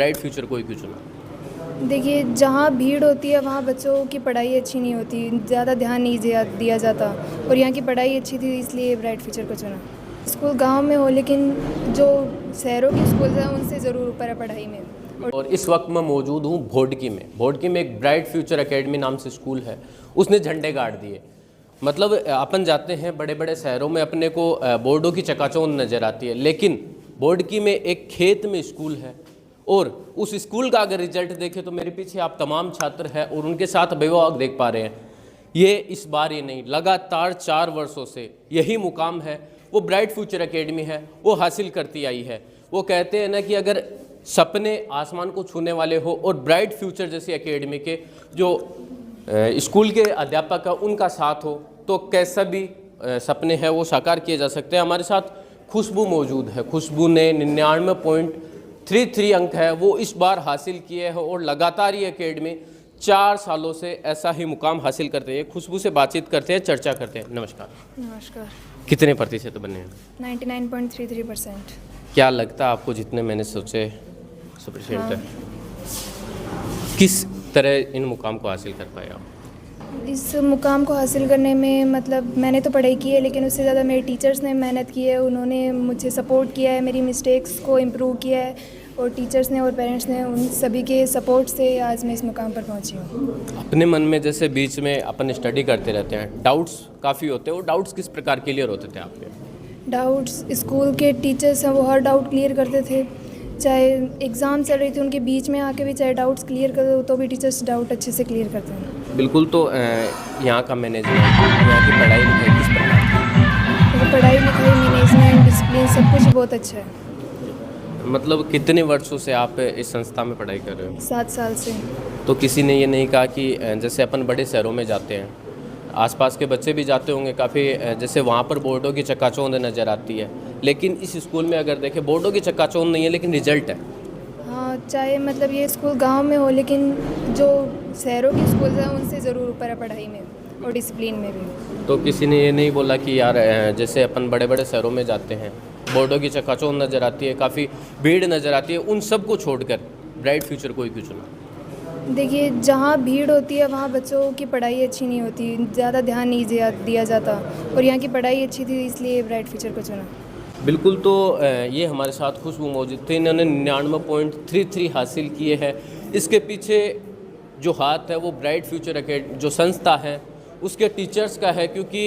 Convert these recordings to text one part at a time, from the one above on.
Bright future को ही क्यों चुना? देखिए, जहाँ भीड़ होती है वहाँ बच्चों की पढ़ाई अच्छी नहीं होती, ज़्यादा ध्यान नहीं दिया जाता, और यहाँ की पढ़ाई अच्छी थी इसलिए ब्राइट फ्यूचर को चुना। स्कूल गांव में हो लेकिन जो शहरों के स्कूल हैं उनसे ज़रूर ऊपर है पढ़ाई में। और इस वक्त मैं मौजूद हूँ भोडकी में। भोडकी में एक ब्राइट फ्यूचर एकेडमी नाम से स्कूल है, उसने झंडे गाड़ दिए। मतलब अपन जाते हैं बड़े बड़े शहरों में, अपने को बोर्डों की चकाचौंध नज़र आती है, लेकिन भोडकी में एक खेत में स्कूल है। और उस स्कूल का अगर रिजल्ट देखें तो मेरे पीछे आप तमाम छात्र हैं और उनके साथ अभिभावक देख पा रहे हैं। ये इस बार ही नहीं, लगातार 4 वर्षों से यही मुकाम है, वो ब्राइट फ्यूचर एकेडमी है, वो हासिल करती आई है। वो कहते हैं ना कि अगर सपने आसमान को छूने वाले हो और ब्राइट फ्यूचर जैसी एकेडमी के जो स्कूल के अध्यापक हैं उनका साथ हो तो कैसा भी सपने हैं वो साकार किए जा सकते हैं। हमारे साथ खुशबू मौजूद है। खुशबू ने 99.33 अंक है वो इस बार हासिल किए हैं और लगातार ये एकेडमी 4 सालों से ऐसा ही मुकाम हासिल करते हैं। खुशबू से बातचीत करते हैं, चर्चा करते हैं। नमस्कार। नमस्कार। कितने प्रतिशत बने हैं? 99.33%। क्या लगता है आपको जितने मैंने सोचे सफिशिएंट है? किस तरह इन मुकाम को हासिल कर पाए आप? इस मुकाम को हासिल करने में मतलब मैंने तो पढ़ाई की है, लेकिन उससे ज़्यादा मेरे टीचर्स ने मेहनत की है। उन्होंने मुझे सपोर्ट किया है, मेरी मिस्टेक्स को इम्प्रूव किया है, और टीचर्स ने और पेरेंट्स ने उन सभी के सपोर्ट से आज मैं इस मुकाम पर पहुंची हूँ। अपने मन में जैसे बीच में अपन स्टडी करते रहते हैं, डाउट्स काफ़ी होते हैं, वो डाउट्स किस प्रकार क्लियर होते थे आपके? डाउट्स, स्कूल के टीचर्स हैं वो हर डाउट क्लियर करते थे, चाहे एग्ज़ाम चल रही थी उनके बीच में आके भी चाहे डाउट्स क्लियर कर दो तो भी टीचर्स डाउट अच्छे से क्लियर करते हैं। बिल्कुल। तो यहाँ का मैनेजमेंट, यहाँ की पढ़ाई लिखाई किस प्रकार की? तो पढ़ाई लिखाई, मैनेजमेंट, डिसिप्लिन सब कुछ बहुत अच्छा है। मतलब कितने वर्षों से आप इस संस्था में पढ़ाई कर रहे हो? 7 साल से। तो किसी ने ये नहीं कहा कि जैसे अपन बड़े शहरों में जाते हैं, आसपास के बच्चे भी जाते होंगे काफ़ी, जैसे वहाँ पर बोर्डों की चकाचौंध नज़र आती है, लेकिन इस स्कूल में अगर देखें बोर्डों की चकाचौंध नहीं है लेकिन रिजल्ट है। हाँ, चाहे मतलब ये स्कूल गांव में हो लेकिन जो शहरों के स्कूल हैं उनसे ज़रूर ऊपर है पढ़ाई में और डिसिप्लिन में भी। तो किसी ने ये नहीं बोला कि यार जैसे अपन बड़े बड़े शहरों में जाते हैं, बोर्डों की चकाचौंध नज़र आती है, काफ़ी भीड़ नज़र आती है, उन सब को छोड़कर ब्राइट फ्यूचर को ही क्यों चुना? देखिए, जहाँ भीड़ होती है वहाँ बच्चों की पढ़ाई अच्छी नहीं होती, ज़्यादा ध्यान नहीं दिया जाता, और यहाँ की पढ़ाई अच्छी थी इसलिए ब्राइट फ्यूचर को चुना। बिल्कुल। तो ये हमारे साथ खुशबू मौजूद थे, इन्होंने 99.33 हासिल किए हैं। इसके पीछे जो हाथ है वो ब्राइट फ्यूचर एकेडमी जो संस्था है उसके टीचर्स का है, क्योंकि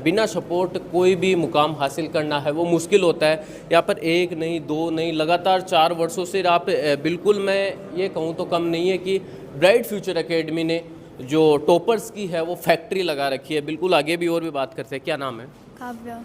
बिना सपोर्ट कोई भी मुकाम हासिल करना है वो मुश्किल होता है। यहाँ पर 1 नहीं 2 नहीं, लगातार 4 वर्षों से आप बिल्कुल, मैं ये कहूँ तो कम नहीं है कि ब्राइट फ्यूचर एकेडमी ने जो टॉपर्स की है वो फैक्ट्री लगा रखी है। बिल्कुल, आगे भी और भी बात करते हैं। क्या नाम है? काव्या।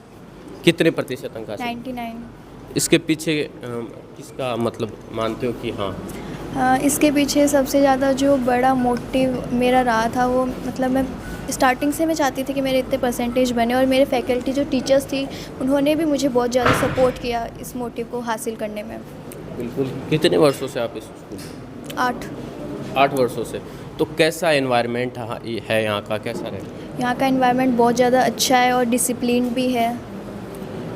कितने प्रतिशत अंक हासिल? 99। इसके पीछे किसका मतलब मानते हो कि हाँ? इसके पीछे सबसे ज़्यादा जो बड़ा मोटिव मेरा रहा था वो मतलब मैं स्टार्टिंग से मैं चाहती थी कि मेरे इतने परसेंटेज बने, और मेरे फैकल्टी जो टीचर्स थी उन्होंने भी मुझे बहुत ज़्यादा सपोर्ट किया इस मोटिव को हासिल करने में। बिल्कुल। कितने वर्षों से आप इस स्कूल में? 8 वर्षों से। तो कैसा एनवायरनमेंट है यहाँ का, कैसा रहे? यहाँ का एनवायरनमेंट बहुत ज़्यादा अच्छा है और डिसिप्लिन भी है।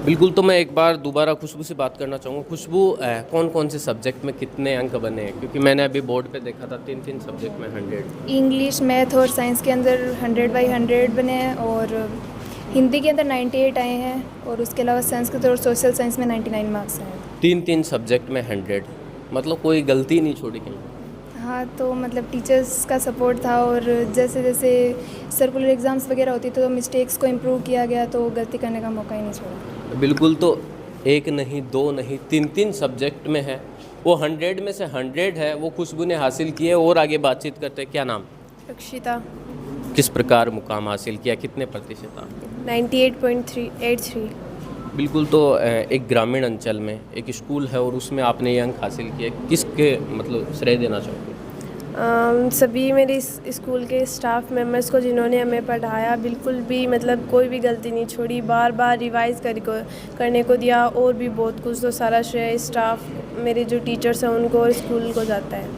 बिल्कुल। तो मैं एक बार दोबारा खुशबू से बात करना चाहूँगा। खुशबू, कौन कौन से सब्जेक्ट में कितने अंक बने हैं? क्योंकि मैंने अभी बोर्ड पे देखा था 3 सब्जेक्ट में 100। इंग्लिश, मैथ और साइंस के अंदर 100/100 बने हैं, और हिंदी के अंदर 98 आए हैं, और उसके अलावा संस्कृत और सोशल साइंस में 99 मार्क्स हैं। 3 सब्जेक्ट में 100, मतलब कोई गलती नहीं छोड़ी कहीं? हाँ, तो मतलब टीचर्स का सपोर्ट था, और जैसे जैसे सर्कुलर एग्ज़ाम्स वगैरह होती तो मिस्टेक्स को इम्प्रूव किया गया, तो गलती करने का मौका ही नहीं छोड़ा। बिल्कुल। तो 1 नहीं 2 नहीं 3 सब्जेक्ट में है, वो 100 में से 100 है, वो खुशबू ने हासिल किए। और आगे बातचीत करते हैं। क्या नाम? रक्षिता। किस प्रकार मुकाम हासिल किया, कितने प्रतिशत आपको? 98.83। बिल्कुल। तो एक ग्रामीण अंचल में एक स्कूल है और उसमें आपने ये अंक हासिल किए, किसके मतलब श्रेय देना चाहोगे? सभी मेरे स्कूल के स्टाफ मेंबर्स को जिन्होंने हमें पढ़ाया, बिल्कुल भी मतलब कोई भी गलती नहीं छोड़ी, बार बार रिवाइज़ करने को दिया, और भी बहुत कुछ। तो सारा श्रेय स्टाफ, मेरे जो टीचर्स हैं उनको और स्कूल को जाता है।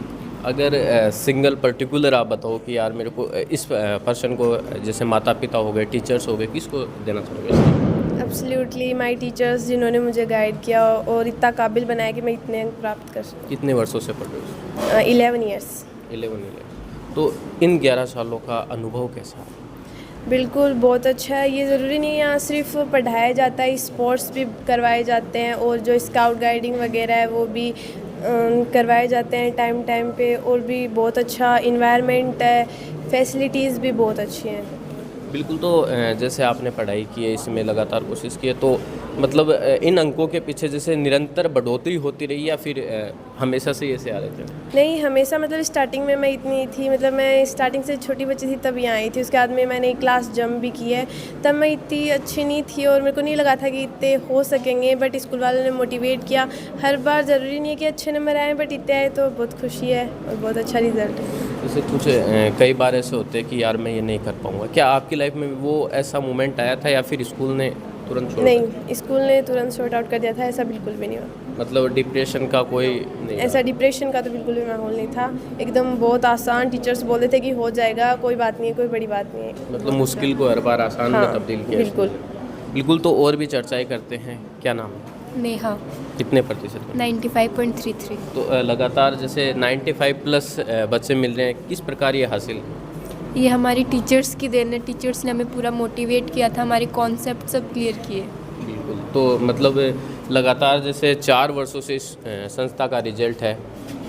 अगर सिंगल पर्टिकुलर आप बताओ कि यार मेरे को इस पर्सन को, जैसे माता पिता हो गए, टीचर्स हो गए, किसको देना चाहोगे? एब्सोल्युटली माय टीचर्स जिन्होंने मुझे गाइड किया और इतना काबिल बनाया कि मैं इतने अंक प्राप्त कर सकूँ। कितने वर्षों से पढ़ रहे हो? 11 ईयर्स। 11 तो इन 11 सालों का अनुभव कैसा है? बिल्कुल बहुत अच्छा है। ये ज़रूरी नहीं है यहाँ सिर्फ पढ़ाया जाता है, स्पोर्ट्स भी करवाए जाते हैं और जो स्काउट गाइडिंग वगैरह है वो भी करवाए जाते हैं टाइम टाइम पे। और भी बहुत अच्छा इन्वायरमेंट है, फैसिलिटीज़ भी बहुत अच्छी हैं। बिल्कुल। तो जैसे आपने पढ़ाई की है, इसमें लगातार कोशिश की है, तो मतलब इन अंकों के पीछे जैसे निरंतर बढ़ोतरी होती रही या फिर हमेशा से ऐसे आ रहे थे? नहीं, हमेशा मतलब स्टार्टिंग में मैं इतनी थी, मतलब मैं स्टार्टिंग से छोटी बच्ची थी तब यहाँ आई थी। उसके बाद में मैंने क्लास जंप भी की है, तब मैं इतनी अच्छी नहीं थी और मेरे को नहीं लगा था कि इतने हो सकेंगे, बट स्कूल वालों ने मोटिवेट किया। हर बार ज़रूरी नहीं है कि अच्छे नंबर आए, बट इतने आए तो बहुत खुशी है और बहुत अच्छा रिजल्ट है। जैसे कुछ कई बार ऐसे होते हैं कि यार मैं ये नहीं कर पाऊँगा, क्या आपकी लाइफ में वो ऐसा मोमेंट आया था या फिर स्कूल ने तुरंत छोड़ दिया? नहीं, स्कूल ने तुरंत सॉर्ट आउट कर दिया था, ऐसा बिल्कुल भी नहीं हुआ। मतलब डिप्रेशन का कोई नहीं? ऐसा डिप्रेशन का तो बिल्कुल भी माहौल नहीं था, एकदम बहुत आसान। टीचर्स बोलते थे कि हो जाएगा, कोई बात नहीं है, कोई बड़ी बात नहीं है। मतलब मुश्किल को हर बार आसान में तब्दील किया? बिल्कुल। बिल्कुल। तो और भी चर्चाएं करते हैं, क्या नाम है? नेहा। कितने प्रतिशत? 95.33। तो लगातार जैसे 95 प्लस बच्चे मिल रहे हैं, किस प्रकार ये हासिल? ये हमारी टीचर्स की देन है। टीचर्स ने हमें पूरा मोटिवेट किया था, हमारे कॉन्सेप्ट सब क्लियर किए। बिल्कुल। तो मतलब लगातार जैसे 4 वर्षों से इस संस्था का रिजल्ट है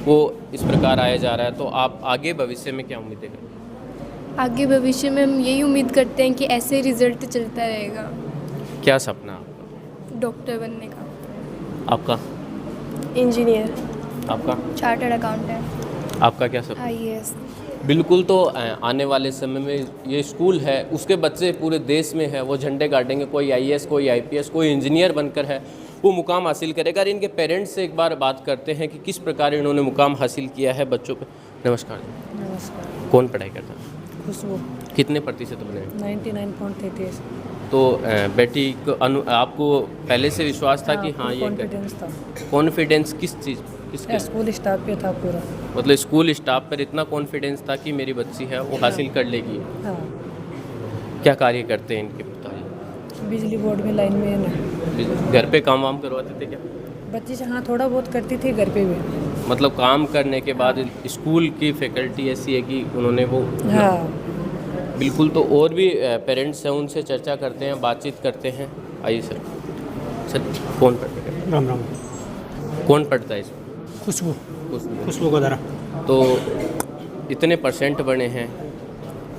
वो इस प्रकार आया जा रहा है, तो आप आगे भविष्य में क्या उम्मीदें करें? आगे भविष्य में हम यही उम्मीद करते हैं कि ऐसे रिजल्ट चलता रहेगा। क्या सपना आपका? डॉक्टर बनने का। आपका? इंजीनियर। आपका? Chartered accountant. आपका क्या सपना? IAS। बिल्कुल। तो आने वाले समय में ये स्कूल है, उसके बच्चे पूरे देश में है, वो झंडे गाड़ेंगे। कोई IAS, कोई IPS, कोई इंजीनियर बनकर है वो मुकाम हासिल करेगा। और इनके पेरेंट्स से एक बार बात करते हैं कि किस प्रकार इन्होंने मुकाम हासिल किया है बच्चों पे। नमस्कार जी। नमस्कार। कौन पढ़ाई करता है? खुशबू। कितने प्रतिशत बने? 99.33। तो बेटी को आपको पहले से विश्वास था कि हाँ ये कॉन्फिडेंस था। कॉन्फिडेंस किस चीज़, किसके? स्कूल स्टाफ पे था पूरा। मतलब स्कूल स्टाफ पर इतना कॉन्फिडेंस था कि मेरी बच्ची है वो हासिल कर लेगी। हाँ। क्या कार्य करते हैं इनके पिताजी? बिजली बोर्ड में लाइन में है ना। घर पे काम वाम करवाते थे क्या? बच्ची से हाँ थोड़ा बहुत करती थी घर पे भी। मतलब काम करने के बाद स्कूल की फैकल्टी ऐसी है कि उन्होंने वो। हाँ। बिल्कुल। तो और भी पेरेंट्स हैं, उनसे चर्चा करते हैं, बातचीत करते हैं। आइए सर। सर कौन पढ़ता है? राम राम। कौन पढ़ता है इसमें? खुशबू। उसमें। खुशबू का दरा। तो इतने परसेंट बने हैं,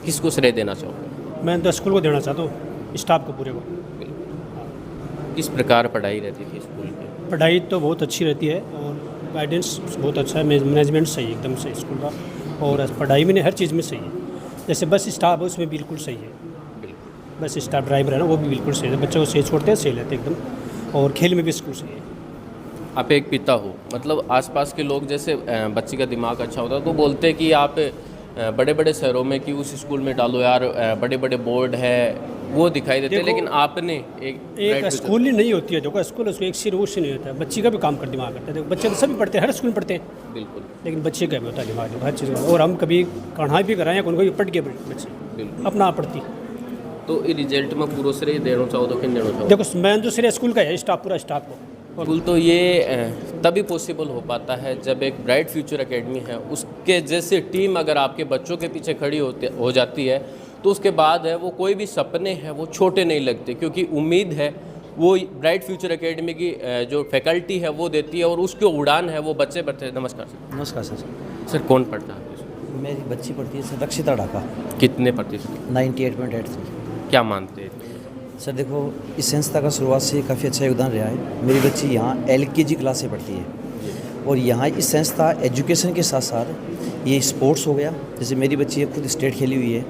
किसको श्रेय देना चाहोगे? मैं तो स्कूल को देना चाहता हूँ, स्टाफ को पूरे को। किस प्रकार पढ़ाई रहती थी स्कूल में? पढ़ाई तो बहुत अच्छी रहती है और गाइडेंस बहुत अच्छा है, मैनेजमेंट सही है एकदम से स्कूल का, और पढ़ाई में हर चीज़ में सही है। जैसे बस स्टाफ है उसमें बिल्कुल सही है। बस स्टाफ ड्राइवर है ना वो भी बिल्कुल सही है, बच्चों को सही छोड़ते हैं, सही लेते हैं एकदम, और खेल में भी स्कूल सही है। आप एक पिता हो, मतलब आसपास के लोग जैसे बच्चे का दिमाग अच्छा होता है तो बोलते हैं कि आप बड़े बड़े शहरों में कि उस स्कूल में डालो यार, बड़े बड़े बोर्ड है वो दिखाई देते हैं, लेकिन आपने एक स्कूल ही नहीं होती है जो का स्कूल है उसको एक सिर वो से नहीं होता है, बच्चे का भी काम कर दिमाग करते हैं। बच्चे तो सभी पढ़ते हैं, हर स्कूल में पढ़ते हैं, बिल्कुल, लेकिन बच्चे का भी होता है दिमाग हर चीज़ का। और हम कभी कढ़ाई भी कराएं उनको भी पढ़ के बच्चे बिल्कुल अपना आप पढ़ती। तो ये रिजल्ट में पूरा श्रेय देना चाहो तो किन देना चाहो? देखो मैं तो सिर्फ स्कूल का है, स्टाफ पूरा स्टाफ को। बिल्कुल। तो ये तभी पॉसिबल हो पाता है जब एक ब्राइट फ्यूचर एकेडमी है उसके जैसे टीम अगर आपके बच्चों के पीछे खड़ी हो जाती है तो उसके बाद है वो कोई भी सपने हैं वो छोटे नहीं लगते, क्योंकि उम्मीद है वो ब्राइट फ्यूचर एकेडमी की जो फैकल्टी है वो देती है और उसकी उड़ान है वो बच्चे पढ़ते हैं। नमस्कार सर। नमस्कार सर। सर कौन पढ़ता है? मेरी बच्ची पढ़ती है सर रक्षिता ढाका। कितने प्रतिशत? 98.83। क्या मानते हैं? सर देखो इस संस्था का शुरुआत से काफ़ी अच्छा योगदान रहा है। मेरी बच्ची यहाँ LKG क्लास से पढ़ती है और यहाँ इस संस्था एजुकेशन के साथ साथ ये स्पोर्ट्स हो गया, जैसे मेरी बच्ची खुद स्टेट खेली हुई है।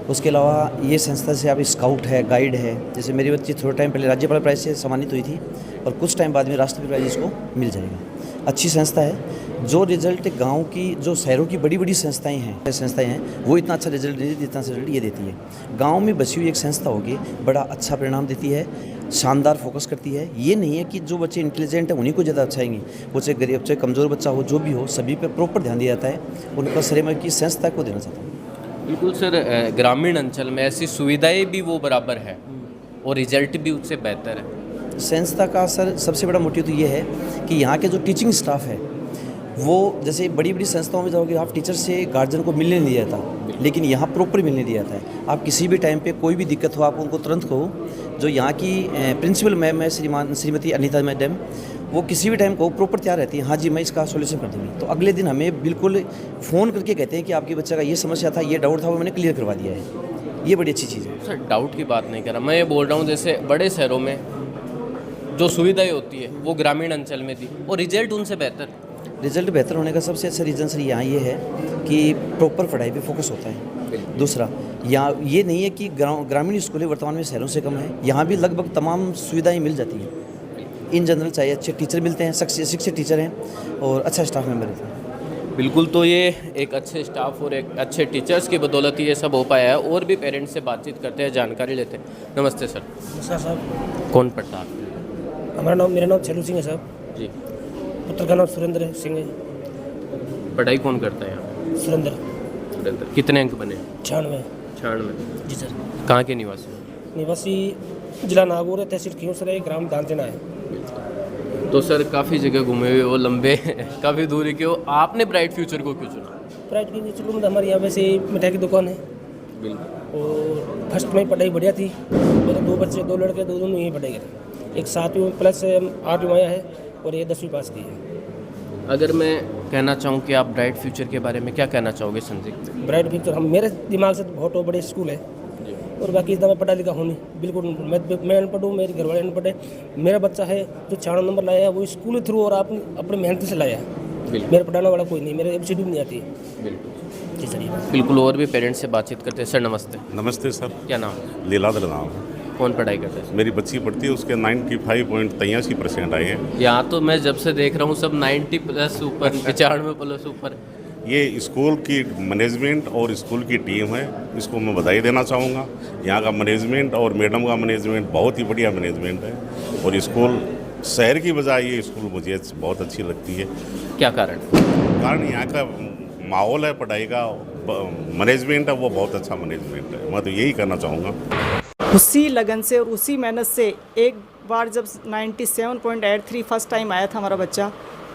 उसके अलावा ये संस्था से आप स्काउट है, गाइड है। जैसे मेरी बच्ची थोड़े टाइम पहले राज्यपाल प्राइज से सम्मानित हुई थी और कुछ टाइम बाद में राष्ट्रपति प्राइज इसको मिल जाएगा। अच्छी संस्था है। जो रिजल्ट गांव की जो शहरों की बड़ी बड़ी संस्थाएं हैं वो इतना अच्छा रिजल्ट नहीं देती जितना रिजल्ट ये देती है। गांव में बसी हुई एक संस्था होगी बड़ा अच्छा परिणाम देती है, शानदार फोकस करती है। ये नहीं है कि जो बच्चे इंटेलिजेंट हैं उन्हीं को ज़्यादा अच्छा आएंगे, वो चाहे गरीब चाहे कमज़ोर बच्चा हो जो भी हो सभी पे प्रॉपर ध्यान दिया जाता है। उनका श्रेय मैं की संस्था को देना चाहता हूँ। बिल्कुल सर। ग्रामीण अंचल में ऐसी सुविधाएं भी वो बराबर है और रिजल्ट भी उससे बेहतर है। संस्था का सर सबसे बड़ा मोटिव तो ये है कि यहाँ के जो टीचिंग स्टाफ है वो, जैसे बड़ी बड़ी संस्थाओं में जाओगे आप टीचर से गार्जियन को मिलने नहीं दिया था, लेकिन यहाँ प्रॉपर मिलने दिया था है। आप किसी भी टाइम पे कोई भी दिक्कत हो आप उनको तुरंत कहो। जो यहाँ की प्रिंसिपल मैम है श्रीमती अनीता मैडम, वो किसी भी टाइम को प्रॉपर तैयार रहती है, हाँ जी मैं इसका सॉल्यूशन कर दूँगी। तो अगले दिन हमें बिल्कुल फ़ोन करके कहते हैं कि आपके बच्चे का ये समस्या था, ये डाउट था, वो मैंने क्लियर करवा दिया है। ये बड़ी अच्छी चीज़ है सर। डाउट की बात नहीं कर रहा मैं, ये बोल रहा हूँ जैसे बड़े शहरों में जो सुविधाएं होती है वो ग्रामीण अंचल में थी और रिजल्ट उनसे बेहतर। रिजल्ट बेहतर होने का सबसे अच्छा रीज़न सर यहाँ ये है कि प्रॉपर पढ़ाई पे फोकस होता है। दूसरा, यहाँ ये नहीं है कि ग्रामीण स्कूलें वर्तमान में शहरों से कम है, यहाँ भी लगभग तमाम सुविधाएं मिल जाती हैं इन जनरल। चाहे अच्छे टीचर मिलते हैं, शिक्षित टीचर हैं और अच्छा स्टाफ मेंबर रहते हैं। बिल्कुल, तो ये एक अच्छे स्टाफ और एक अच्छे टीचर्स की बदौलत ही ये सब हो पाया है। और भी पेरेंट्स से बातचीत करते हैं, जानकारी लेते हैं। नमस्ते सर। सर साहब, कौन पढ़ता है आपके? मेरा नाम छेलू सिंह है साहब जी। पुत्र का नाम सुरेंद्र सिंह है। पढ़ाई कौन करता है यहाँ? सुरेंद्र। कितने अंक बने? 96 जी सर। कहाँ के निवासी हो? निवासी जिला नागौर है, तहसील खींवसर है, ग्राम दानचना है। तो सर काफ़ी जगह घूमे हुए हो, लंबे काफ़ी दूरी के हो, आपने ब्राइट फ्यूचर को क्यों चुना? प्राइवेट की चलो मतलब हमारे यहाँ वैसे मिठाई की दुकान है बिल्कुल। और फर्स्ट में पढ़ाई बढ़िया थी। मेरे 2 बच्चे, 2 लड़के, दोनों यहीं पढ़ाई करे। एक 7वीं प्लस 8वीं आया है और ये 10वीं पास की है। अगर मैं कहना चाहूँ कि आप ब्राइट फ्यूचर के बारे में क्या कहना चाहोगे संदिग्ध? ब्राइट फ्यूचर हम मेरे दिमाग से तो बहुत बड़े स्कूल है और बाकी इतना मैं पढ़ा लिखा हूँ नहीं, बिल्कुल मैं अनपढ़ हूँ, मेरे घर वाले अनपढ़ है। मेरा बच्चा है जो 96 नंबर लाया है वो स्कूल के थ्रू और आपने अपने मेहनत से लाया है। मेरे पढ़ाने वाला कोई नहीं, मेरे एबीसीडी भी नहीं आती है। बिल्कुल जी सर। बिल्कुल। और भी पेरेंट्स से बातचीत करते हैं। सर नमस्ते। नमस्ते सर। क्या नाम है? लीलाधर नाम है। कौन पढ़ाई करते हैं? मेरी बच्ची पढ़ती है, उसके 95.83% आए हैं। यहाँ तो मैं जब से देख रहा हूँ सब 90 प्लस ऊपर, 95 प्लस ऊपर। ये स्कूल की मैनेजमेंट और स्कूल की टीम है, इसको मैं बधाई देना चाहूँगा। यहाँ का मैनेजमेंट और मैडम का मैनेजमेंट बहुत ही बढ़िया मैनेजमेंट है और स्कूल शहर की बजाय ये स्कूल मुझे बहुत अच्छी लगती है। क्या कारण? कारण यहाँ का माहौल है, पढ़ाई का मैनेजमेंट है वो बहुत अच्छा मैनेजमेंट है। मैं तो यही कहना चाहूँगा। उसी लगन से और उसी मेहनत से एक बार जब 97.83 फर्स्ट टाइम आया था हमारा बच्चा,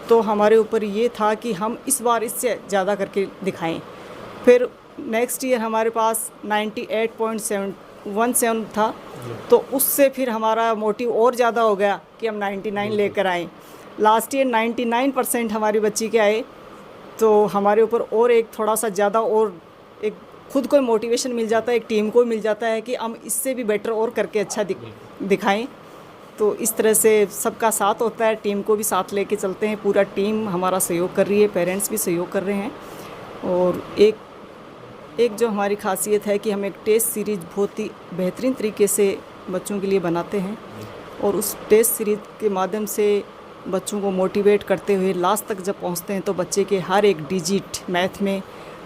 तो हमारे ऊपर ये था कि हम इस बार इससे ज़्यादा करके दिखाएं। फिर नेक्स्ट ईयर हमारे पास 98.17 था, तो उससे फिर हमारा मोटिव और ज़्यादा हो गया कि हम 99 लेकर आएँ। लास्ट ईयर 99% हमारी बच्ची के आए, तो हमारे ऊपर और एक थोड़ा सा ज़्यादा और एक खुद को मोटिवेशन मिल जाता है, एक टीम को मिल जाता है कि हम इससे भी बेटर और करके अच्छा दिखाएं। तो इस तरह से सबका साथ होता है, टीम को भी साथ लेके चलते हैं। पूरा टीम हमारा सहयोग कर रही है, पेरेंट्स भी सहयोग कर रहे हैं। और एक जो हमारी खासियत है कि हम एक टेस्ट सीरीज़ बहुत ही बेहतरीन तरीके से बच्चों के लिए बनाते हैं और उस टेस्ट सीरीज़ के माध्यम से बच्चों को मोटिवेट करते हुए लास्ट तक जब पहुंचते हैं तो बच्चे के हर एक डिजिट मैथ में,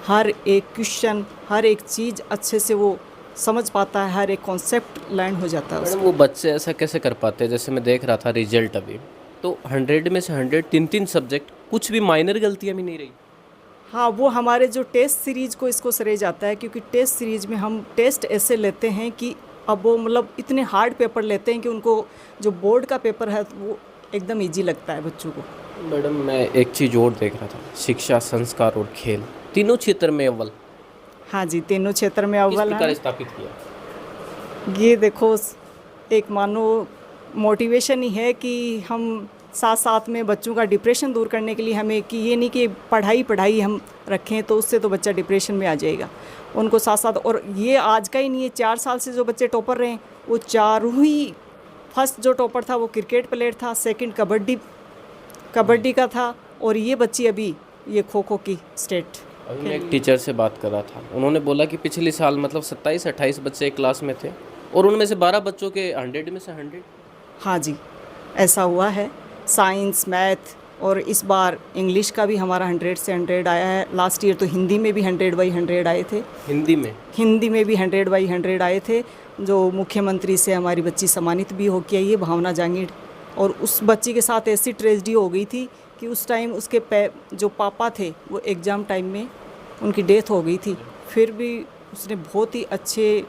हर एक क्वेश्चन, हर एक चीज़ अच्छे से वो समझ पाता है, हर एक कॉन्सेप्ट लर्न हो जाता है उसको। वो बच्चे ऐसा कैसे कर पाते हैं? जैसे मैं देख रहा था रिजल्ट अभी, तो 100 में से 100 3 सब्जेक्ट, कुछ भी माइनर गलतियाँ भी नहीं रही। हाँ, वो हमारे जो टेस्ट सीरीज़ को इसको सरे जाता है, क्योंकि टेस्ट सीरीज़ में हम टेस्ट ऐसे लेते हैं कि अब वो मतलब इतने हार्ड पेपर लेते हैं कि उनको जो बोर्ड का पेपर है वो एकदम ईजी लगता है बच्चों को। मैडम मैं एक चीज़ और देख रहा था, शिक्षा, संस्कार और खेल तीनों क्षेत्र में अव्वल। हाँ जी, तीनों क्षेत्र में अव्वल किस प्रकार है। स्थापित किया? ये देखो, एक मानो मोटिवेशन ही है कि हम साथ साथ में बच्चों का डिप्रेशन दूर करने के लिए हमें कि ये नहीं कि पढ़ाई हम रखें तो उससे तो बच्चा डिप्रेशन में आ जाएगा। उनको साथ साथ, और ये आज का ही नहीं है, 4 साल से जो बच्चे टॉपर रहे हैं वो चारों ही, फर्स्ट जो टॉपर था वो क्रिकेट प्लेयर था, सेकंड कबड्डी का था और ये बच्ची अभी ये खो खो की स्टेट। अभी मैं एक टीचर से बात कर रहा था, उन्होंने बोला कि पिछले साल मतलब 27-28 बच्चे एक क्लास में थे और उनमें से 12 बच्चों के 100 में से 100। हाँ जी, ऐसा हुआ है। साइंस, मैथ और इस बार इंग्लिश का भी हमारा 100 से 100 आया है। लास्ट ईयर तो हिंदी में भी 100/100 आए थे। हिंदी में भी 100/100 आए थे, जो मुख्यमंत्री से हमारी बच्ची सम्मानित भी होके आई है, भावना जांगीड़। और उस बच्ची के साथ ऐसी ट्रेजेडी हो गई थी कि उस टाइम उसके जो पापा थे वो एग्ज़ाम टाइम में उनकी डेथ हो गई थी, फिर भी उसने बहुत ही अच्छे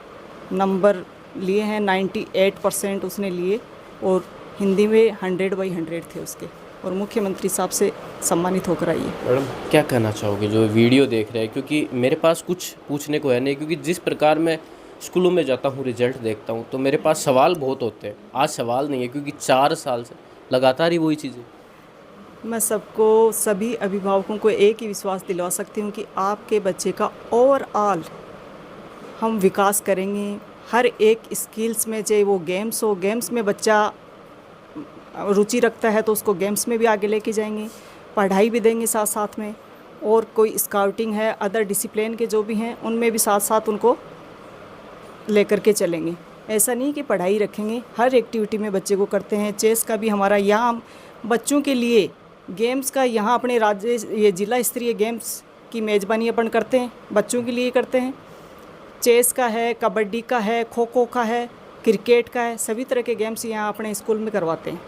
नंबर लिए हैं, 98% उसने लिए और हिंदी में 100/100 थे उसके, और मुख्यमंत्री साहब से सम्मानित होकर आई है। मैडम क्या कहना चाहोगे जो वीडियो देख रहे हैं, क्योंकि मेरे पास कुछ पूछने को है नहीं, क्योंकि जिस प्रकार मैं स्कूलों में जाता हूँ, रिजल्ट देखता हूँ, तो मेरे पास सवाल बहुत होते हैं। आज सवाल नहीं है, क्योंकि 4 साल से लगातार ही वही चीज़ें। मैं सबको, सभी अभिभावकों को एक ही विश्वास दिलवा सकती हूँ कि आपके बच्चे का ओवरऑल हम विकास करेंगे। हर एक स्किल्स में, चाहे वो गेम्स हो, गेम्स में बच्चा रुचि रखता है तो उसको गेम्स में भी आगे लेके जाएंगे, पढ़ाई भी देंगे साथ साथ में, और कोई स्काउटिंग है, अदर डिसिप्लिन के जो भी हैं उनमें भी साथ साथ उनको लेकर के चलेंगे। ऐसा नहीं कि पढ़ाई रखेंगे, हर एक्टिविटी में बच्चे को करते हैं। चेस का भी हमारा यहाँ बच्चों के लिए गेम्स का, यहाँ अपने राज्य ये जिला स्तरीय गेम्स की मेज़बानी अपन करते हैं, बच्चों के लिए करते हैं। चेस का है, कबड्डी का है, खो खो का है, क्रिकेट का है, सभी तरह के गेम्स यहाँ अपने स्कूल में करवाते हैं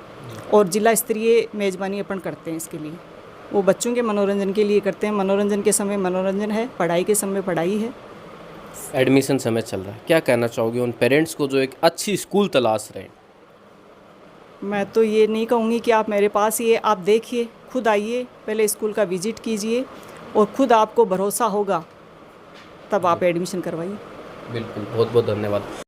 और जिला स्तरीय मेज़बानी अपन करते हैं। इसके लिए वो बच्चों के मनोरंजन के लिए करते हैं। मनोरंजन के समय मनोरंजन है, पढ़ाई के समय पढ़ाई है। एडमिशन समय चल रहा है, क्या कहना चाहोगे उन पेरेंट्स को जो एक अच्छी स्कूल तलाश रहे हैं? मैं तो ये नहीं कहूँगी कि आप मेरे पास ये आप देखिए, खुद आइए, पहले स्कूल का विजिट कीजिए और खुद आपको भरोसा होगा तब आप एडमिशन करवाइए। बिल्कुल, बहुत बहुत धन्यवाद।